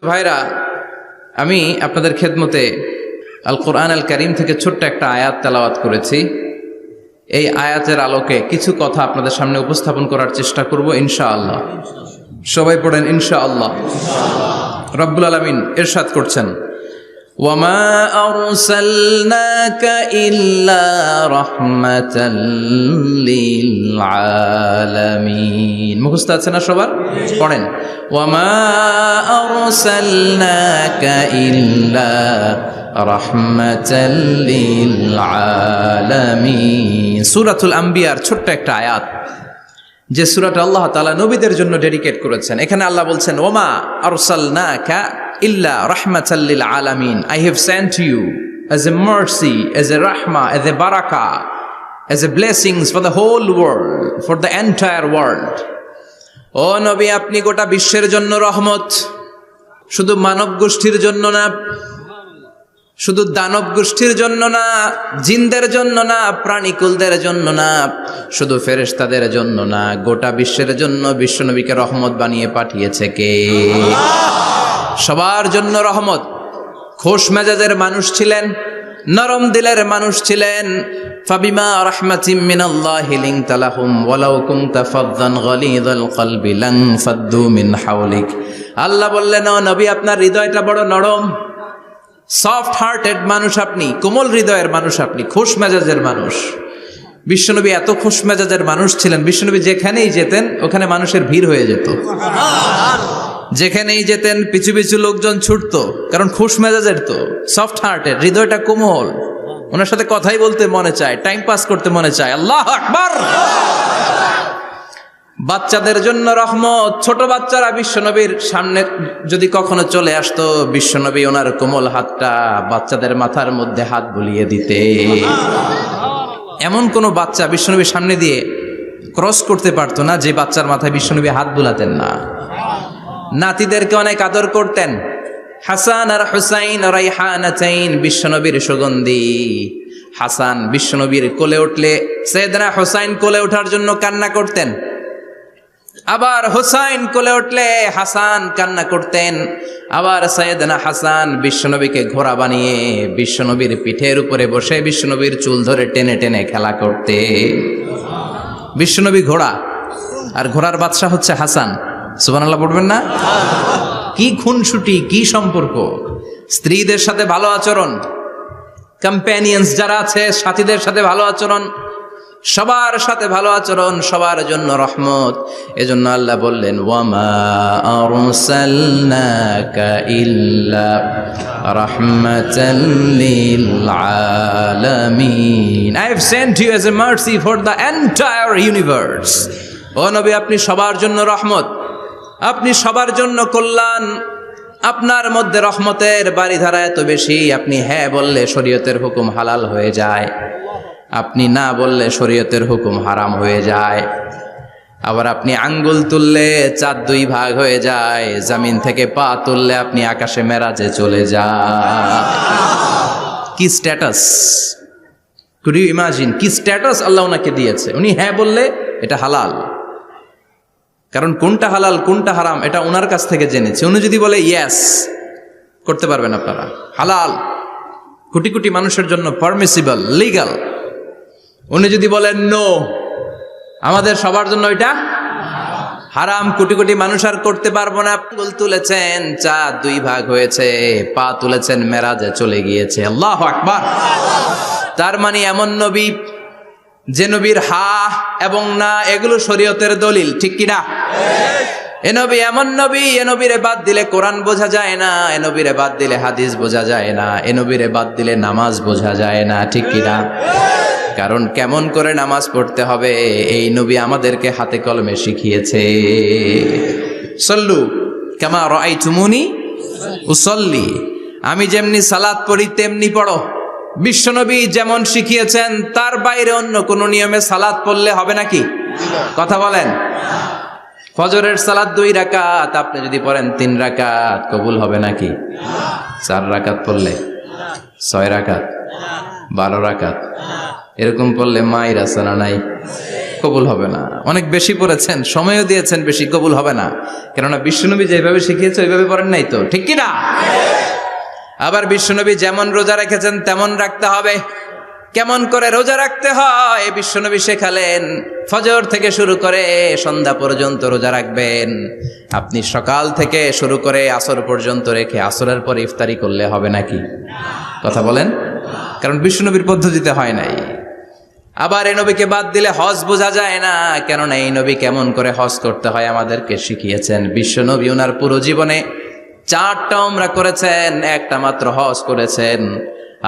ভাইরা, আমি আপনাদের খেদমতে আল কোরআন আল কারীম থেকে ছোট্ট একটা আয়াত তেলাওয়াত করেছি। এই আয়াতের আলোকে কিছু কথা আপনাদের সামনে উপস্থাপন করার চেষ্টা করব ইনশাআল্লাহ। সবাই পড়েন ইনশাআল্লাহ। রব্বুল আলামিন ইরশাদ করছেন, ওয়ামা আরসালনাকা ইল্লা রাহমাতাল লিল আলামিন। মুখস্থ আছে না সবার? পড়েন, ওয়ামা আরসালনাকা ইল্লা রাহমাতাল লিল আলামিন। সূরাতুল আম্বিয়ার ছোট্ট একটা আয়াত, যে সূরাটা আল্লাহ তাআলা নবীদের জন্য ডেডিকেট করেছেন। এখানে আল্লাহ বলছেন, ওয়ামা আরসালনাকা ইল্লা রাহমাতাল লিল আলামিন। I have sent you as a mercy, as a rahmah, as a barakah, as a blessings for the whole world, for the entire world. ও নবী, আপনি গোটা বিশ্বের জন্য রহমত, শুধু মানব গোষ্ঠীর জন্য না, শুধু দানব গোষ্ঠীর জন্য না, জিনদের জন্য না, প্রাণীকুলদের জন্য না, শুধু ফেরেশতাদের জন্য না, গোটা বিশ্বের জন্য বিশ্বনবীকে রহমত বানিয়ে পাঠিয়েছে কে? সবার জন্য রহমত। খোশ মেজাজের মানুষ ছিলেন, নরম দিলের মানুষ ছিলেন। ফাবিমা রাহমাতিম মিনাল্লাহি লিনতা লাহুম ওয়ালাউ কুনতা ফাযযান গালিযাল কলবি লানফাদ্দু মিন হাওলিক। আল্লাহ বললেন, ও নবী, আপনার হৃদয়টা বড় নরম, সফট হার্টেড মানুষ আপনি, কোমল হৃদয়ের মানুষ আপনি, খোশ মেজাজের মানুষ। বিশ্বনবী এত খোশ মেজাজের মানুষ ছিলেন, বিশ্বনবী যেখানেই যেতেন ওখানে মানুষের ভিড় হয়ে যেত। যেখানেই যেতেন পিছু পিছু লোকজন ছুটতো, কারণ খুশ মেজাজের তো, সফট হার্টের, হৃদয়টা কোমল, ওনার সাথে কথাই বলতে মনে চায়, টাইম পাস করতে মনে চায়। আল্লাহু আকবার। বাচ্চাদের জন্য রহমত। ছোট বাচ্চারা বিশ্বনবীর সামনে যদি কখনো চলে আসতো, বিশ্বনবী ওনার কোমল হাতটা বাচ্চাদের মাথার মধ্যে হাত বুলিয়ে দিতে। এমন কোন বাচ্চা বিশ্বনবীর সামনে দিয়ে ক্রস করতে পারতো না যে বাচ্চার মাথায় বিশ্বনবী হাত বুলাতেন না। নাতিদেরকে অনেক আদর করতেন। হাসান আর হুসাইন রাইহানাতাইন, বিশ্বনবীর সুগন্ধি। হাসান বিশ্বনবীর কোলে উঠলে সাইয়েদনা হুসাইন কোলে ওঠার জন্য কান্না করতেন, আবার হুসাইন কোলে উঠলে হাসান কান্না করতেন। আবার সাইয়েদনা হাসান বিশ্বনবীকে ঘোড়া বানিয়ে বিশ্বনবীর পিঠের উপরে বসে বিশ্বনবীর চুল ধরে টেনে টেনে খেলা করতে। বিশ্বনবী ঘোড়া, আর ঘোড়ার বাদশা হচ্ছে হাসান। সুবহানাল্লাহ পড়বেন না? কি খুনসুটি, কি সম্পর্ক! স্ত্রীদের সাথে ভালো আচরণ, কম্প্যানিয়ন্স যারা আছে সাথীদের সাথে ভালো আচরণ, সবার সাথে ভালো আচরণ, সবার জন্য রহমত। এজন্য আল্লাহ বললেন, ওয়ামা আরসালনাকা ইল্লা রাহমাতাল লিল আলামিন। I have sent you as a mercy for the entire universe. ও নবী, আপনি সবার জন্য রহমত, আপনি সবার জন্য কল্যাণ। আপনার মধ্যে রহমতের বাড়িধারা এত বেশি, আপনি হ্যাঁ বললে শরীয়তের হুকুম হালাল হয়ে যায়, আপনি না বললে শরীয়তের হুকুম হারাম হয়ে যায়। আবার আপনি আঙ্গুল তুললে চাঁদ দুই ভাগ হয়ে যায়, জমিন থেকে পা তুললে আপনি আকাশে মেরাজে চলে যান। কি স্ট্যাটাস! কুড ইউ ইমাজিন কি স্ট্যাটাস আল্লাহ ওনাকে দিয়েছে। উনি হ্যাঁ বললে এটা হালাল, কারণ কোনটা হালাল কোনটা হারাম এটা ওনার কাছ থেকে জেনেছে। উনি যদি বলে ইয়েস, করতে পারবেন আপনারা, হালাল, কোটি কোটি মানুষের জন্য পারমিসিবল, লিগ্যাল। উনি যদি বলেন নো, আমাদের সবার জন্য এটা হারাম, কোটি কোটি মানুষ আর করতে পারবো না। আঙ্গুল তুলেছেন, চাঁদ দুই ভাগ হয়েছে, পা তুলেছেন, মেরাজে চলে গিয়েছে। আল্লাহু আকবার। তার মানে এমন নবী যে নবীর হা এবং না এগুলো শরীয়তের দলিল, ঠিক কিনা? এ নবী এমন নবী, এ নবীরে বাদ দিলে কোরআন বোঝা যায় না, এ নবীরে বাদ দিলে হাদিস বোঝা যায় না, এ নবীরে বাদ দিলে নামাজ বোঝা যায় না, ঠিক কিনা? কারণ কেমন করে নামাজ পড়তে হবে এই নবী আমাদেরকে হাতে কলমে শিখিয়েছে। সল্লু কামা রাআইতুমুনি উসাল্লি, আমি যেমনি সালাত পড়ি তেমনি পড়ো। বিশ্বনবী যেমন শিখিয়েছেন তার বাইরে অন্য কোন নিয়মে সালাত পড়লে হবে নাকি? কথা বলেন। ফজরের সালাত 2 রাকাত, আপনি যদি পড়েন 3 রাকাত, কবুল হবে নাকি? 4 রাকাত পড়লে, 6 রাকাত, 12 রাকাত, এরকম পড়লে মায়ের আসে না নাই? কবুল হবে না। অনেক বেশি পড়েছেন, সময়ও দিয়েছেন বেশি, কবুল হবে না। কেননা বিশ্বনবী যেভাবে শিখিয়েছে ওইভাবে পড়েন নাই তো, ঠিক কি না? আবার বিশ্বনবী যেমন রোজা রেখেছেন তেমন রাখতে হবে। কেমন করে রোজা রাখতে হয় বিশ্বনবী শেখালেন। ফজর থেকে শুরু করে সন্ধ্যা পর্যন্ত রোজা রাখবেন। আপনি সকাল থেকে শুরু করে আসর পর্যন্ত রেখে আসরের পর ইফতারি করলে হবে নাকি? কথা বলেন। কারণ বিশ্বনবীর পদ্ধতিতে হয় নাই। আবার এই নবীকে বাদ দিলে হজ বোঝা যায় না, কেননা এই নবী কেমন করে হজ করতে হয় আমাদেরকে শিখিয়েছেন। বিশ্বনবী ওনার পুরো জীবনে 4টা উমরা করেছেন, একটা মাত্র হজ করেছেন।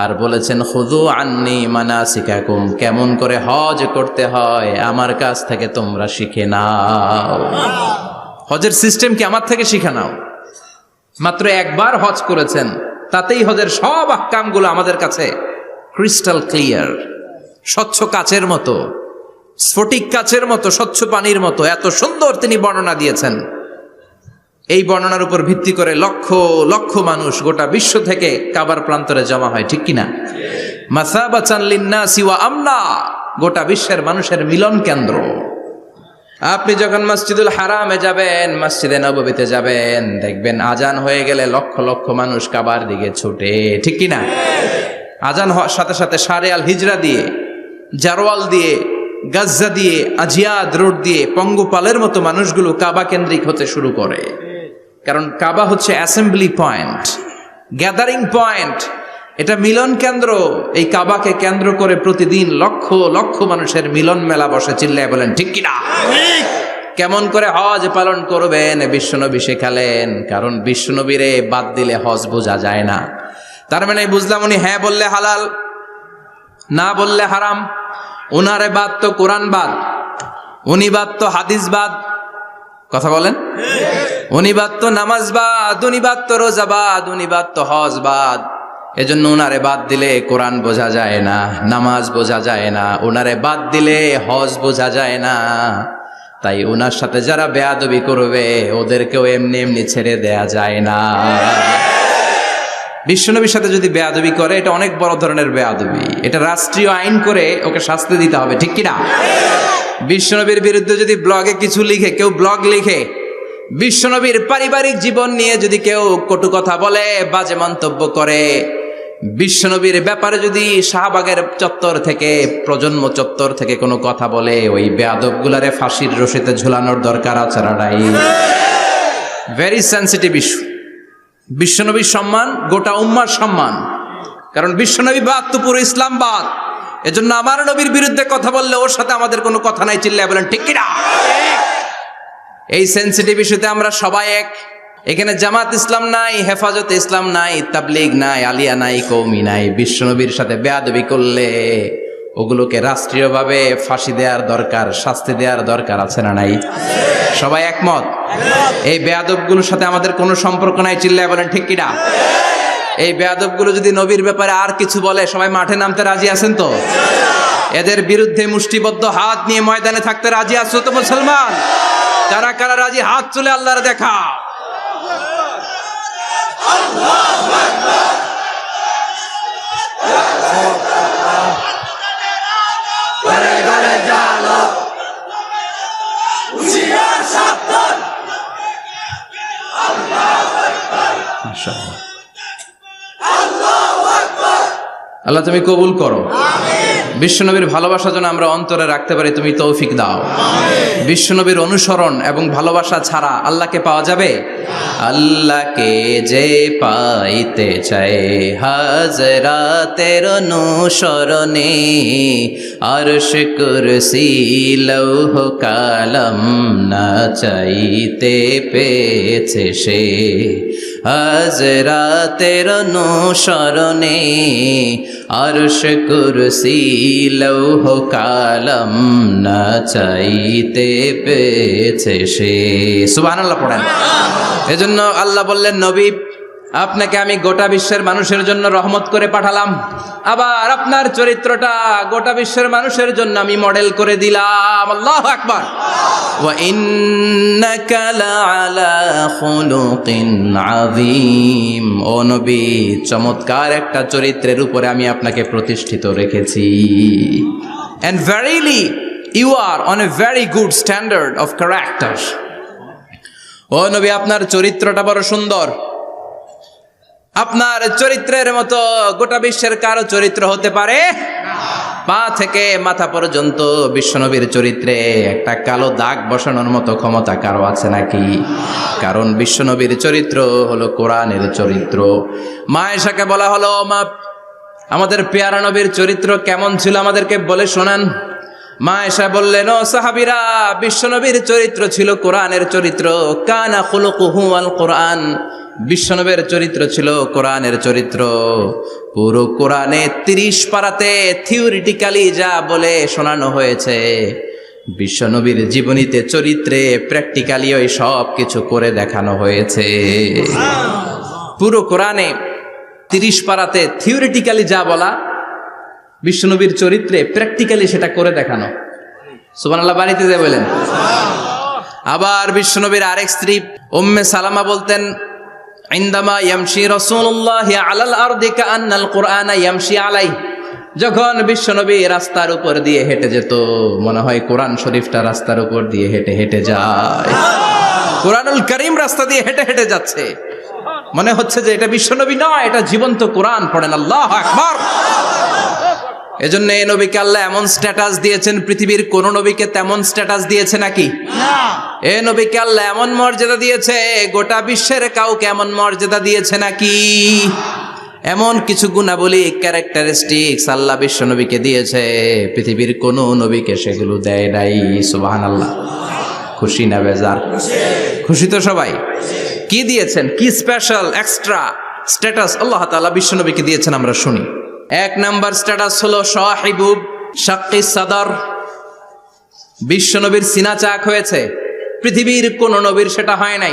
আর বলেছেন খুযু আন্নী মানাসিকাকুম, কেমন করে হজ করতে হয় আমার কাছ থেকে তোমরা শিখে নাও। হজের সিস্টেম কি আমার থেকে শিখে নাও। মাত্র একবার হজ করেছেন, তাতেই হজের সব আহকামগুলো আমাদের কাছে ক্রিস্টাল ক্লিয়ার, স্বচ্ছ কাচের মতো, স্ফটিক কাচের মতো, স্বচ্ছ পানির মতো এত সুন্দর তিনি বর্ণনা দিয়েছেন। এই বর্ণনার উপর ভিত্তি করে লক্ষ লক্ষ মানুষ গোটা বিশ্ব থেকে কাবার প্রান্তরে জমা হয়, ঠিক কিনা? মাসাবাতান লিন্নাসি ওয়া আমনা, গোটা বিশ্বের মানুষের মিলন কেন্দ্র। আপনি যখন মসজিদুল হারামে যাবেন, মসজিদে নববীতে যাবেন, দেখবেন আজান হয়ে গেলে লক্ষ লক্ষ মানুষ কাবার দিকে ছুটে, ঠিক কিনা? আজান হওয়ার সাথে সাথে শারে আল হিজরা দিয়ে, জারওয়াল দিয়ে, গাজ্জা দিয়ে, আজিয়াদ রোড দিয়ে পঙ্গপালের মতো মানুষগুলো কাবা কেন্দ্রিক হতে শুরু করে। কারণ কাবা হচ্ছে অ্যাসেম্বলি পয়েন্ট, গ্যাদারিং পয়েন্ট, এটা মিলন কেন্দ্র। এই কাবাকে কেন্দ্র করে প্রতিদিন লক্ষ লক্ষ মানুষের মিলন মেলা বসে। চিল্লায় বলেন ঠিক কিনা? কেমন করে হজ পালন করবেন বিশ্বনবী শেখালেন। কারণ বিশ্বনবীরে বাদ দিলে হজ বোঝা যায় না। তার মানে বুঝলাম উনি হ্যাঁ বললে হালাল, না বললে হারাম। উনারে বাদ তো কোরআন বাদ, উনি বাদ তো হাদিস বাদ। কথা বলেন। উনি বাদ তো নামাজ বাদ, উনি বাদ তো রোজা বাদ, উনি বাদ তো হজ বাদ। এজন্য উনারে বাদ দিলে কোরআন বোঝা যায় না, নামাজ বোঝা যায় না, উনারে বাদ দিলে হজ বোঝা যায় না। তাই উনার সাথে যারা বেয়াদবি করবে ওদেরকেও এমনি এমনি ছেড়ে দেয়া যায় না। বিশ্বনবীর সাথে যদি বেয়াদবি করে এটা অনেক বড় ধরনের বেয়াদবি, এটা রাষ্ট্রীয় আইন করে ওকে শাস্তি দিতে হবে, ঠিক কিনা? বিশ্বনবীর বিরুদ্ধে যদি ব্লগে কিছু লিখে, কেউ ব্লগ লিখে, বিশ্বনবীর পারিবারিক জীবন নিয়ে যদি কেউ কটু কথা বলে, বাজে মন্তব্য করে, বিশ্বনবীর ব্যাপারে যদি শাহবাগের চত্বর থেকে, প্রজন্ম চত্বর থেকে কোনো কথা বলে, ওই বেয়াদবগুলারে ফাঁসির রশিতে ঝুলানোর দরকার আছে না নাই? Very sensitive issue. বিশ্বনবীর সম্মান গোটা উম্মার সম্মান। কারণ বিশ্বনবী বাদ তো পুরো ইসলাম বাদ। এজন্য আমার নবীর বিরুদ্ধে কথা বললে ওর সাথে আমাদের কোনো কথা নাই। চিল্লায় বলেন ঠিক কিনা? এই সেনসিটিভ ইস্যুতে আমরা সবাই এক। এখানে জামাত ইসলাম নাই, হেফাজত ইসলাম নাই, তাবলীগ নাই, আলিয়া নাই, কওমি নাই। বিশ্বনবীর সাথে বেয়াদবি করলে ওগুলোকে রাষ্ট্রীয়ভাবে ফাঁসি দেওয়ার দরকার, শাস্তি দেওয়ার দরকার আছে না নাই? সবাই একমত? এই বেয়াদবগুলোর সাথে আমাদের কোনো সম্পর্ক নাই। চিল্লায় বলেন ঠিক কিনা? এই বেয়াদবগুলো যদি নবীর ব্যাপারে আর কিছু বলে সবাই মাঠে নামতে রাজি আছেন তো? এদের বিরুদ্ধে মুষ্টিবদ্ধ হাত নিয়ে ময়দানে থাকতে রাজি আছো তো মুসলমান? কারা কারা রাজি হাত তুলে আল্লাহর দেখা। আল্লাহ তুমি কবুল করো। বিশ্বনবীর ভালোবাসা যেন আমরা অন্তরে রাখতে পারি, তুমি তৌফিক দাও। বিশ্বনবীর অনুসরণ এবং ভালোবাসা ছাড়া আল্লাহকে পাওয়া যাবে? আল্লাহকে যে পাইতে চায় হাজরাতের অনুসরণে, আরশ কুরসি লৌহ কালাম না চাইতে পেয়েছে সে। হাজরাতের অনুসরণে আরশ কুরসি লৌহ কালাম না চাইতে পেয়েছে সে। সুবহানাল্লাহ পড়েন। এজন্য আল্লাহ বললেন, নবী আপনাকে আমি গোটা বিশ্বের মানুষের জন্য রহমত করে পাঠালাম। আবার আপনার চরিত্রটা গোটা বিশ্বের মানুষের জন্য আমি মডেল করে দিলাম। আল্লাহু আকবার। ওয়া ইন্নাকা লাআলা খুলুকিন আযীম। ও নবী, চমৎকার একটা চরিত্রের উপরে আমি আপনাকে প্রতিষ্ঠিত রেখেছি। And verily you are on a very good standard of character. ও নবী, আপনার চরিত্রটা বড় সুন্দর। আপনার চরিত্রের মতো গোটা বিশ্বের কারো চরিত্র হতে পারে পা থেকে মাথা পর্যন্ত বিশ্বনবীর চরিত্রে একটা কালো দাগ বসানোর মতো ক্ষমতা কারো আছে নাকি? কারণ বিশ্বনবীর চরিত্র হলো কোরআনের চরিত্র। মা আয়েশাকে বলা হলো, মা, আমাদের পেয়ারা নবীর চরিত্র কেমন ছিল আমাদেরকে বলে শোনান। মা আয়েশা বললেন, ও সাহাবীরা, বিশ্বনবীর চরিত্র ছিল কোরআনের চরিত্র। কানা খুলুকুহু আল কোরআন। বিশ্বনবীর চরিত্র ছিল কোরআনের চরিত্র। পুরো কোরআনে 30 পারাতে থিওরিটিক্যালি যা বলে শোনানো হয়েছে, বিশ্বনবীর জীবনীতে চরিত্রে প্র্যাকটিক্যালি ওই সব কিছু করে দেখানো হয়েছে। পুরো কোরআনে 30 পারাতে থিওরিটিক্যালি যা বলা, বিশ্বনবীর চরিত্রে প্র্যাকটিক্যালি সেটা করে দেখানো। সুবহানাল্লাহ, বাড়িতে যে বলেন। আবার বিশ্বনবীর আরেক স্ত্রী উম্মে সালামা বলতেন, ইনদামা ইয়ামশি রাসূলুল্লাহ আলাল আরদি কাআন্নাল কুরআনা ইয়ামশি আলাইহি। যখন বিশ্বনবী রাস্তার উপর দিয়ে হেঁটে যেত, মনে হয় কোরআন শরীফটা রাস্তার উপর দিয়ে হেঁটে হেঁটে যায়। কোরআনুল কারীম রাস্তা দিয়ে হেঁটে হেঁটে যাচ্ছে, মনে হচ্ছে যে এটা বিশ্বনবী নয়, এটা জীবন্ত কোরআন। পড়েন আল্লাহু আকবার। এজন্য এই নবীকে আল্লাহ এমন স্ট্যাটাস দিয়েছেন, পৃথিবীর কোন নবীকে তেমন স্ট্যাটাস দিয়েছে নাকি? এ নবীকে আল্লাহ এমন মর্যাদা দিয়েছে, গোটা বিশ্বের কাউকে এমন মর্যাদা দিয়েছে নাকি? এমন কিছু গুণাবলী, ক্যারেক্টারিস্টিক্স আল্লাহ বিশ্ব নবীকে দিয়েছে, পৃথিবীর কোন নবীকে সেগুলো দেয় নাই। সুবহানাল্লাহ। খুশি না বেজার? খুশি তো সবাই। কি দিয়েছেন, কি স্পেশাল এক্সট্রা স্ট্যাটাস আল্লাহ তাআলা বিশ্ব নবীকে দিয়েছেন, আমরা শুনি। এক নাম্বার স্ট্যাটাস হলো সাহিবু শাক্কিস সাদর। বিশ্ব নবীর সিনা চাক হয়েছে, পৃথিবীর কোন নবীর সেটা হয় নাই।